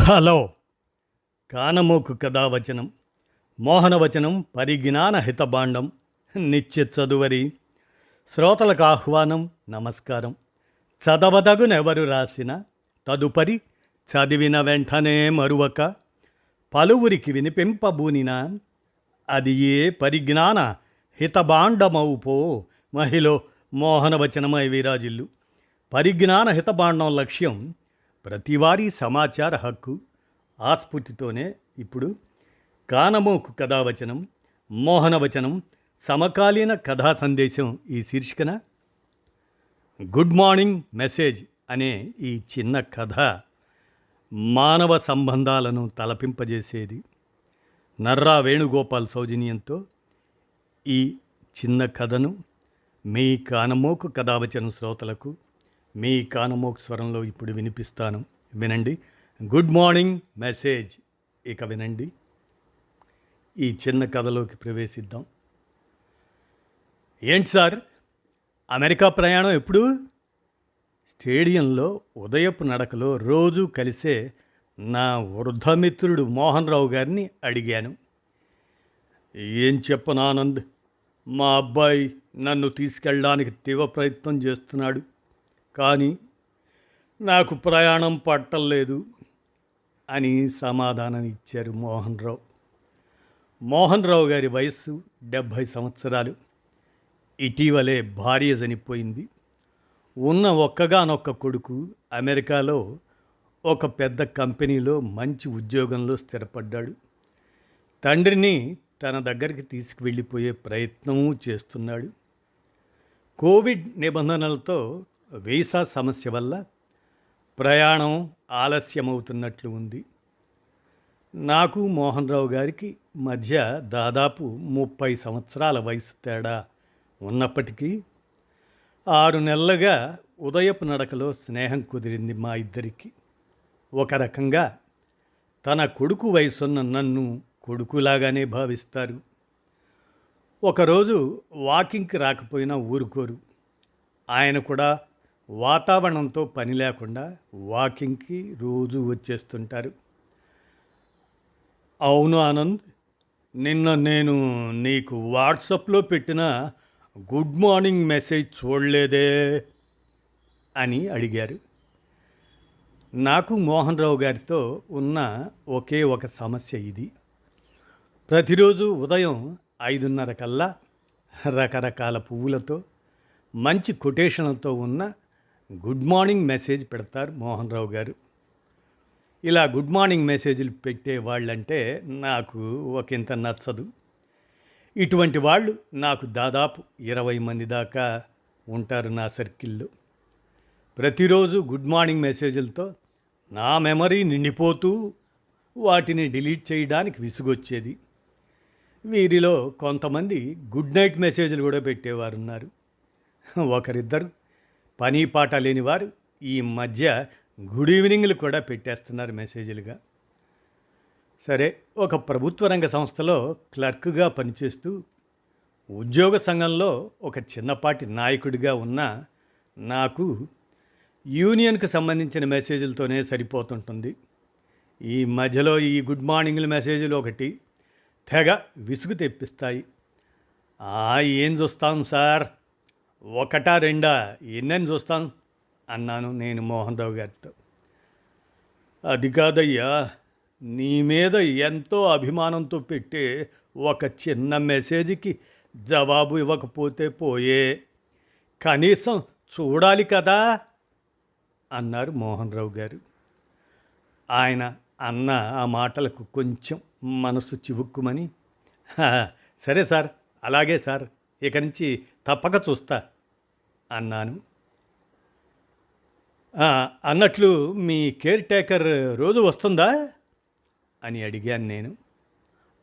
Hello. కానమోకు కథావచనం మోహనవచనం పరిజ్ఞాన హితబాండం నిత్య చదువరి శ్రోతలకు ఆహ్వానం నమస్కారం. చదవదగునెవరు రాసిన తదుపరి చదివిన వెంటనే మరువక పలువురికి వినిపింపబూనిన అది ఏ పరిజ్ఞాన హితబాండమవుపో మహిళ మోహనవచనమై విరాజిల్లు. పరిజ్ఞాన హితబాండం లక్ష్యం ప్రతివారీ సమాచార హక్కు. ఆస్ఫూర్తితోనే ఇప్పుడు కానమోకు కథావచనం మోహనవచనం సమకాలీన కథా సందేశం ఈ శీర్షికన గుడ్ మార్నింగ్ మెసేజ్ అనే ఈ చిన్న కథ మానవ సంబంధాలను తలపింపజేసేది. నర్రా వేణుగోపాల్ సౌజన్యంతో ఈ చిన్న కథను మీ కానమోకు కథావచనం శ్రోతలకు మీ కానమోకు స్వరంలో ఇప్పుడు వినిపిస్తాను. వినండి. Good morning message. ఇక వినండి. ఈ చిన్న కథలోకి ప్రవేశిద్దాం. ఏంటి సార్, అమెరికా ప్రయాణం ఎప్పుడు? స్టేడియంలో ఉదయపు నడకలో రోజు కలిసే నా వృద్ధమిత్రుడు మోహన్ రావు గారిని అడిగాను. ఏం చెప్పను ఆనంద్, మా అబ్బాయి నన్ను తీసుకెళ్ళడానికి తీవ్ర ప్రయత్నం చేస్తున్నాడు, కానీ నాకు ప్రయాణం పట్టలేదు అని సమాధానం ఇచ్చారు మోహన్ రావు. మోహన్ రావు గారి వయస్సు 70 సంవత్సరాలు. ఇటీవలే భార్య చనిపోయింది. ఉన్న ఒక్కగానొక్క కొడుకు అమెరికాలో ఒక పెద్ద కంపెనీలో మంచి ఉద్యోగంలో స్థిరపడ్డాడు. తండ్రిని తన దగ్గరికి తీసుకువెళ్ళిపోయే ప్రయత్నమూ చేస్తున్నాడు. కోవిడ్ నిబంధనలతో వీసా సమస్య వల్ల ప్రయాణం ఆలస్యమవుతున్నట్లు ఉంది. నాకు మోహన్ రావు గారికి మధ్య దాదాపు 30 సంవత్సరాల వయసు తేడా ఉన్నప్పటికీ 6 నెలలుగా ఉదయపు నడకలో స్నేహం కుదిరింది మా ఇద్దరికి. ఒక రకంగా తన కొడుకు వయసున్న నన్ను కొడుకులాగానే భావిస్తారు. ఒకరోజు వాకింగ్కి రాకపోయినా ఊరుకోరు. ఆయన కూడా వాతావరణంతో పని లేకుండా వాకింగ్కి రోజు వచ్చేస్తుంటారు. అవును ఆనంద్, నిన్న నేను నీకు వాట్సాప్లో పెట్టిన గుడ్ మార్నింగ్ మెసేజ్ చూడలేదే అని అడిగారు. నాకు మోహన్ రావు గారితో ఉన్న ఒకే ఒక సమస్య ఇది. ప్రతిరోజు ఉదయం 5:30 కల్లా రకరకాల పువ్వులతో మంచి కొటేషన్లతో ఉన్న గుడ్ మార్నింగ్ మెసేజ్ పెడతారు మోహన్ రావు గారు. ఇలా గుడ్ మార్నింగ్ మెసేజ్లు పెట్టే వాళ్ళంటే నాకు ఒకంత నచ్చదు. ఇటువంటి వాళ్ళు నాకు దాదాపు 20 మంది దాకా ఉంటారు నా సర్కిల్లో. ప్రతిరోజు గుడ్ మార్నింగ్ మెసేజ్లతో నా మెమరీ నిండిపోతూ వాటిని డిలీట్ చేయడానికి విసుగొచ్చేది. వీరిలో కొంతమంది గుడ్ నైట్ మెసేజ్లు కూడా పెట్టేవారు ఉన్నారు. ఒకరిద్దరు పని పాట లేని వారు ఈ మధ్య గుడ్ ఈవినింగ్లు కూడా పెట్టేస్తున్నారు మెసేజ్లుగా. సరే, ఒక ప్రభుత్వ రంగ సంస్థలో క్లర్క్గా పనిచేస్తూ ఉద్యోగ సంఘంలో ఒక చిన్నపాటి నాయకుడిగా ఉన్న నాకు యూనియన్కి సంబంధించిన మెసేజ్లతోనే సరిపోతుంటుంది. ఈ మధ్యలో ఈ గుడ్ మార్నింగ్ల మెసేజ్లు ఒకటి తెగ విసుగు తెప్పిస్తాయి. ఏం చూస్తాం సార్, ఒకటా రెండా, ఎన్నని చూస్తాం అన్నాను నేను మోహన్ రావు గారితో. అది కాదయ్యా, నీ మీద ఎంతో అభిమానంతో పెట్టే ఒక చిన్న మెసేజ్కి జవాబు ఇవ్వకపోతే పోయే, కనీసం చూడాలి కదా అన్నారు మోహన్ రావు గారు. ఆయన అన్న ఆ మాటలకు కొంచెం మనసు చివుక్కుమని, సరే సార్, అలాగే సార్, ఇక నుంచి తప్పక చూస్తా అన్నాను. అన్నట్లు మీ కేర్ టేకర్ రోజు వస్తుందా అని అడిగాను నేను.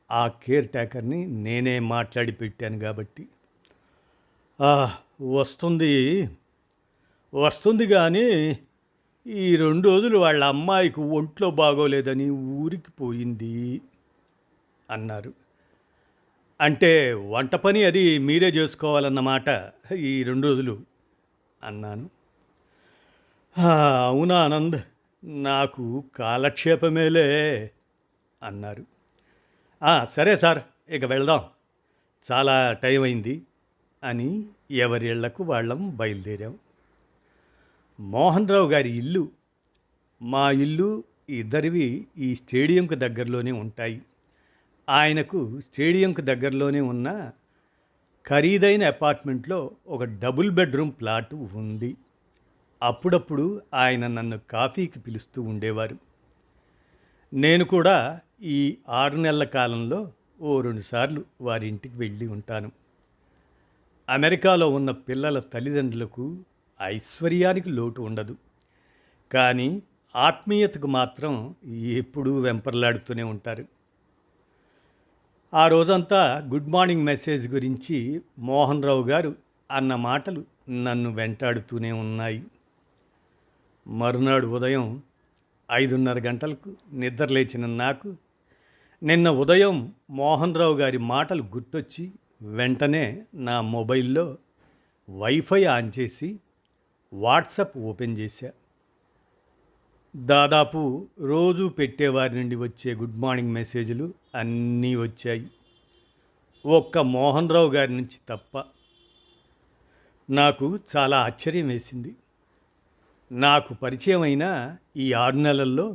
ఆ కేర్ టేకర్ని నేనే మాట్లాడి పెట్టాను కాబట్టి. వస్తుంది వస్తుంది కానీ ఈ 2 రోజులు వాళ్ళ అమ్మాయికి ఒంట్లో బాగోలేదని ఊరికి పోయింది అన్నారు. అంటే వంట పని అది మీరే చేసుకోవాలన్నమాట ఈ 2 రోజులు అన్నాను. అవునా ఆనంద్, నాకు కాలక్షేపమేలే అన్నారు. సరే సార్, ఇక వెళ్దాం, చాలా టైం అయింది అని ఎవరి ఇళ్లకు వాళ్ళం బయలుదేరాం. మోహన్ రావు గారి ఇల్లు, మా ఇల్లు ఇద్దరివి ఈ స్టేడియంకు దగ్గరలోనే ఉంటాయి. ఆయనకు స్టేడియంకు దగ్గరలోనే ఉన్న ఖరీదైన అపార్ట్మెంట్లో ఒక డబుల్ బెడ్రూమ్ ప్లాటు ఉంది. అప్పుడప్పుడు ఆయన నన్ను కాఫీకి పిలుస్తూ ఉండేవారు. నేను కూడా ఈ 6 నెలల కాలంలో ఓ 2 సార్లు వారి ఇంటికి వెళ్ళి ఉంటాను. అమెరికాలో ఉన్న పిల్లల తల్లిదండ్రులకు ఐశ్వర్యానికి లోటు ఉండదు, కానీ ఆత్మీయతకు మాత్రం ఎప్పుడూ వెంపర్లాడుతూనే ఉంటారు. ఆ రోజంతా గుడ్ మార్నింగ్ మెసేజ్ గురించి మోహన్ రావు గారు అన్న మాటలు నన్ను వెంటాడుతూనే ఉన్నాయి. మరునాడు ఉదయం 5:30 గంటలకు నిద్రలేచిన నాకు నిన్న ఉదయం మోహన్ రావు గారి మాటలు గుర్తొచ్చి వెంటనే నా మొబైల్లో వైఫై ఆన్ చేసి వాట్సాప్ ఓపెన్ చేశా. దాదాపు రోజు పెట్టేవారి నుండి వచ్చే గుడ్ మార్నింగ్ మెసేజ్లు అన్నీ వచ్చాయి, ఒక్క మోహన్ రావు గారి నుంచి తప్ప. నాకు చాలా ఆశ్చర్యం వేసింది. నాకు పరిచయమైన ఈ 6 నెలల్లో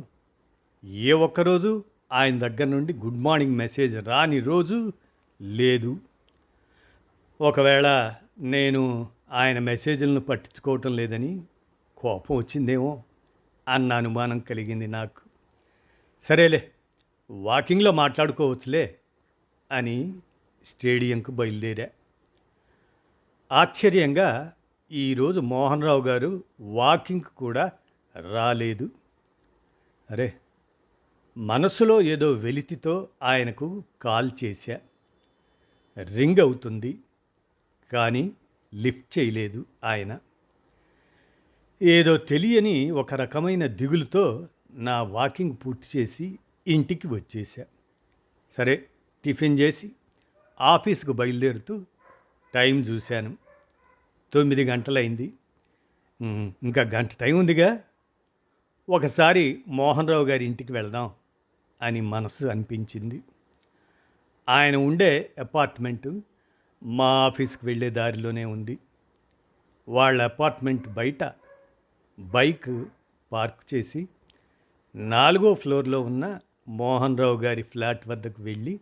ఏ ఒక్కరోజు ఆయన దగ్గర నుండి గుడ్ మార్నింగ్ మెసేజ్ రాని రోజు లేదు. ఒకవేళ నేను ఆయన మెసేజ్లను పట్టించుకోవటం లేదని కోపం వచ్చిందేమో అన్న అనుమానం కలిగింది నాకు. సరేలే, వాకింగ్లో మాట్లాడుకోవచ్చులే అని స్టేడియంకు బయలుదేరా. ఆశ్చర్యంగా ఈరోజు మోహన్ రావు గారు వాకింగ్కి కూడా రాలేదు. అరే, మనసులో ఏదో వెలితితో ఆయనకు కాల్ చేశా. రింగ్ అవుతుంది, కానీ లిఫ్ట్ చేయలేదు ఆయన. ఏదో తెలియని ఒక రకమైన దిగులుతో నా వాకింగ్ పూర్తి చేసి ఇంటికి వచ్చేసా. సరే, టిఫిన్ చేసి ఆఫీస్కు బయలుదేరుతూ టైం చూశాను. 9 గంటలైంది. ఇంకా గంట టైం ఉందిగా, ఒకసారి మోహన్ రావు గారి ఇంటికి వెళ్దాం అని మనసు అనిపించింది. ఆయన ఉండే అపార్ట్మెంటు మా ఆఫీస్కి వెళ్ళే దారిలోనే ఉంది. వాళ్ళ అపార్ట్మెంట్ బయట బైక్ పార్క్ చేసి 4వ ఫ్లోర్లో ఉన్న మోహన్ రావు గారి ఫ్లాట్ వద్దకు వెళ్ళి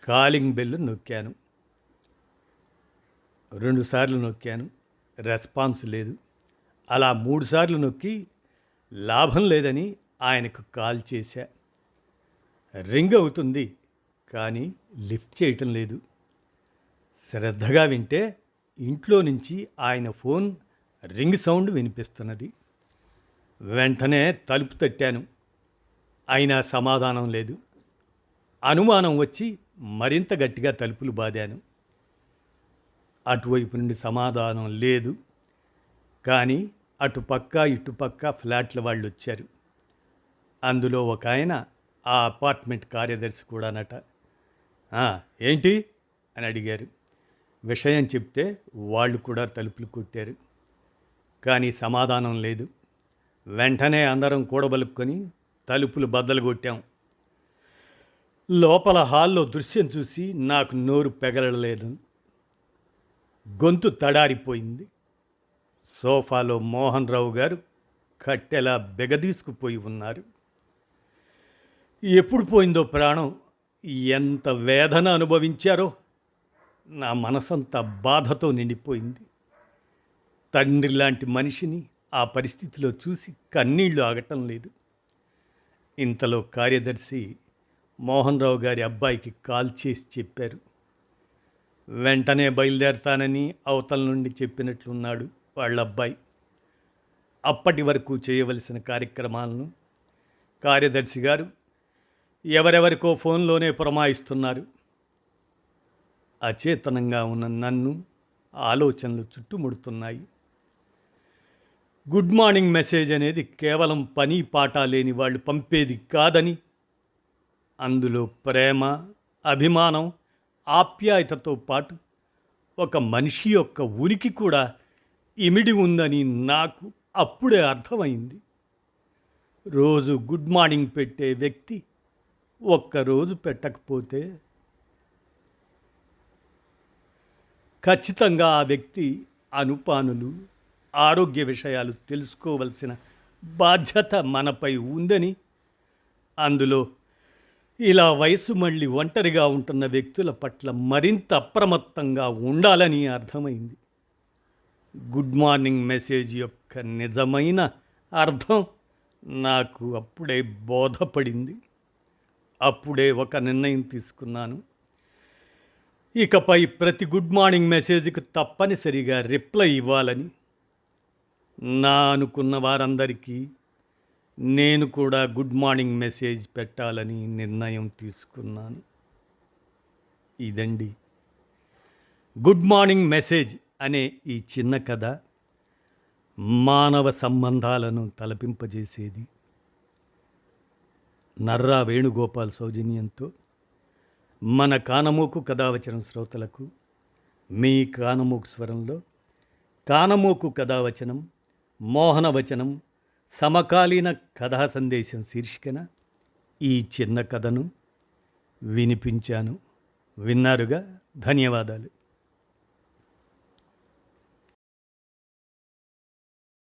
కాలింగ్ బెల్ నొక్కాను. 2 సార్లు నొక్కాను, రెస్పాన్స్ లేదు. అలా 3 సార్లు నొక్కి లాభం లేదని ఆయనకు కాల్ చేశా. రింగ్ అవుతుంది, కానీ లిఫ్ట్ చేయటం లేదు. శ్రద్ధగా వింటే ఇంట్లో నుంచి ఆయన ఫోన్ రింగ్ సౌండ్ వినిపిస్తున్నది. వెంటనే తలుపు తట్టాను, అయినా సమాధానం లేదు. అనుమానం వచ్చి మరింత గట్టిగా తలుపులు బాదాను. అటువైపు నుండి సమాధానం లేదు, కానీ అటుపక్క ఇటుపక్క ఫ్లాట్ల వాళ్ళు వచ్చారు. అందులో ఒక ఆయన ఆ అపార్ట్మెంట్ కార్యదర్శి కూడానట. ఏంటి అని అడిగారు. విషయం చెప్తే వాళ్ళు కూడా తలుపులు కొట్టారు, కానీ సమాధానం లేదు. వెంటనే అందరం కూడబలుపుకొని తలుపులు బద్దలు కొట్టాం. లోపల హాల్లో దృశ్యం చూసి నాకు నోరు పెగలలేదు, గొంతు తడారిపోయింది. సోఫాలో మోహన్ రావు గారు కట్టెలా బెగదీసుకుపోయి ఉన్నారు. ఎప్పుడు పోయిందో ప్రాణం, ఎంత వేదన అనుభవించారో. నా మనసంతా బాధతో నిండిపోయింది. తండ్రి లాంటి మనిషిని ఆ పరిస్థితిలో చూసి కన్నీళ్లు ఆగటం లేదు. ఇంతలో కార్యదర్శి మోహన్ రావు గారి అబ్బాయికి కాల్ చేసి చెప్పారు. వెంటనే బయలుదేరతానని అవతల నుండి చెప్పినట్లున్నాడు వాళ్ళ అబ్బాయి. అప్పటి వరకు చేయవలసిన కార్యక్రమాలను కార్యదర్శి గారు ఎవరెవరికో ఫోన్లోనే పురమాయిస్తున్నారు. అచేతనంగా ఉన్న నన్ను ఆలోచనలు చుట్టుముడుతున్నాయి. గుడ్ మార్నింగ్ మెసేజ్ అనేది కేవలం పని పాట లేని వాళ్ళు పంపేది కాదని, అందులో ప్రేమ, అభిమానం, ఆప్యాయతతో పాటు ఒక మనిషి యొక్క ఉనికి కూడా ఇమిడి ఉందని నాకు అప్పుడే అర్థమైంది. రోజు గుడ్ మార్నింగ్ పెట్టే వ్యక్తి ఒక్కరోజు పెట్టకపోతే ఖచ్చితంగా ఆ వ్యక్తి అనుపానులు ఆరోగ్య విషయాలు తెలుసుకోవలసిన బాధ్యత మనపై ఉందని, అందులో ఇలా వయసు మళ్ళీ ఒంటరిగా ఉంటున్న వ్యక్తుల పట్ల మరింత అప్రమత్తంగా ఉండాలని అర్థమైంది. గుడ్ మార్నింగ్ మెసేజ్ యొక్క నిజమైన అర్థం నాకు అప్పుడే బోధపడింది. అప్పుడే ఒక నిర్ణయం తీసుకున్నాను. ఇకపై ప్రతి గుడ్ మార్నింగ్ మెసేజ్కి తప్పనిసరిగా రిప్లై ఇవ్వాలని. నా అనుకున్న వారందరికీ నేను కూడా గుడ్ మార్నింగ్ మెసేజ్ పెట్టాలని నిర్ణయం తీసుకున్నాను. ఇదండి గుడ్ మార్నింగ్ మెసేజ్ అనే ఈ చిన్న కథ మానవ సంబంధాలను తలపింపజేసేది. నర్రా వేణుగోపాల్ సౌజన్యంతో మన కానమోకు కథావచనం శ్రోతలకు మీ కానమోకు స్వరంలో కానమోకు కథావచనం మోహనవచనం సమకాలీన కథా సందేశం శీర్షికన ఈ చిన్న కథను వినిపించాను. విన్నారుగా? ధన్యవాదాలు.